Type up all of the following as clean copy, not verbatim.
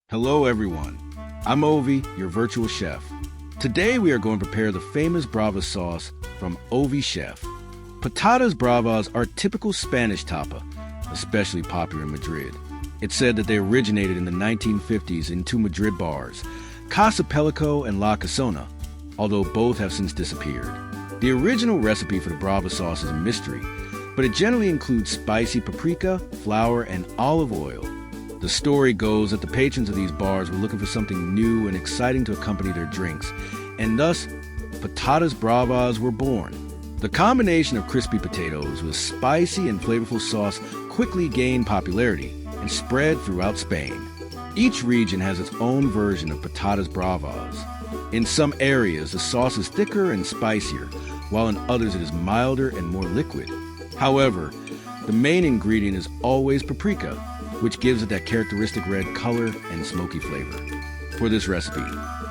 Hello everyone, I'm Ovi, your virtual chef. Today we are going to prepare the famous Brava sauce from Ovi Chef. Patatas bravas are typical Spanish tapa, especially popular in Madrid. It's said that they originated in the 1950s in two Madrid bars, Casa Pelico and La Casona, although both have since disappeared. The original recipe for the Brava sauce is a mystery, but it generally includes spicy paprika, flour, and olive oil. The story goes that the patrons of these bars were looking for something new and exciting to accompany their drinks, and thus, patatas bravas were born. The combination of crispy potatoes with spicy and flavorful sauce quickly gained popularity and spread throughout Spain. Each region has its own version of patatas bravas. In some areas, the sauce is thicker and spicier, while in others it is milder and more liquid. However, the main ingredient is always paprika, which gives it that characteristic red color and smoky flavor. For this recipe,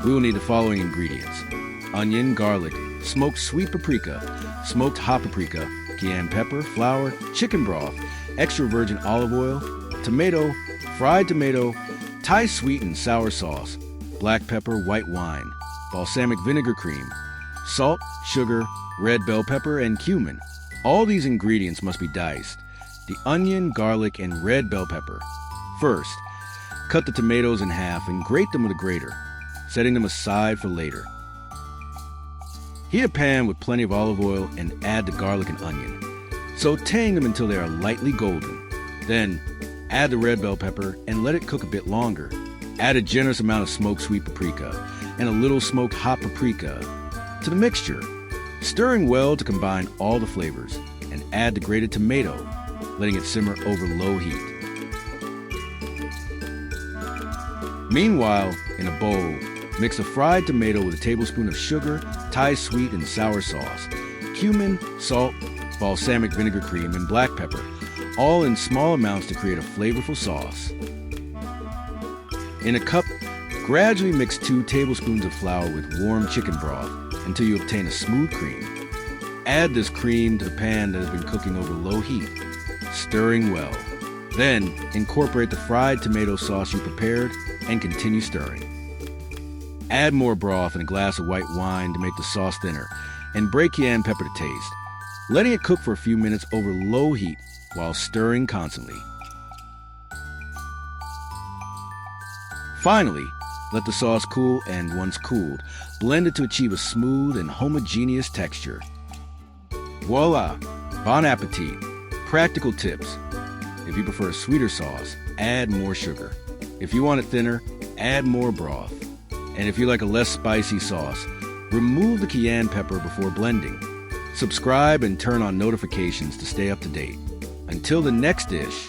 we will need the following ingredients: onion, garlic, smoked sweet paprika, smoked hot paprika, cayenne pepper, flour, chicken broth, extra virgin olive oil, tomato, fried tomato, Thai sweet and sour sauce, black pepper, white wine, balsamic vinegar cream, salt, sugar, red bell pepper, and cumin. All these ingredients must be diced. The onion, garlic, and red bell pepper. First, cut the tomatoes in half and grate them with a grater, setting them aside for later. Heat a pan with plenty of olive oil and add the garlic and onion, sauteing them until they are lightly golden. Then, add the red bell pepper and let it cook a bit longer. Add a generous amount of smoked sweet paprika and a little smoked hot paprika to the mixture, stirring well to combine all the flavors, and add the grated tomato, letting it simmer over low heat. Meanwhile, in a bowl, mix a fried tomato with a tablespoon of sugar, Thai sweet and sour sauce, cumin, salt, balsamic vinegar cream, and black pepper, all in small amounts to create a flavorful sauce. In a cup, gradually mix 2 tablespoons of flour with warm chicken broth until you obtain a smooth cream. Add this cream to the pan that has been cooking over low heat, stirring well. Then, incorporate the fried tomato sauce you prepared and continue stirring. Add more broth and a glass of white wine to make the sauce thinner, and break cayenne pepper to taste, letting it cook for a few minutes over low heat while stirring constantly. Finally, let the sauce cool, and once cooled, blend it to achieve a smooth and homogeneous texture. Voila! Bon appetit! Practical tips: if you prefer a sweeter sauce, add more sugar. If you want it thinner, add more broth. And if you like a less spicy sauce, remove the cayenne pepper before blending. Subscribe and turn on notifications to stay up to date. Until the next dish,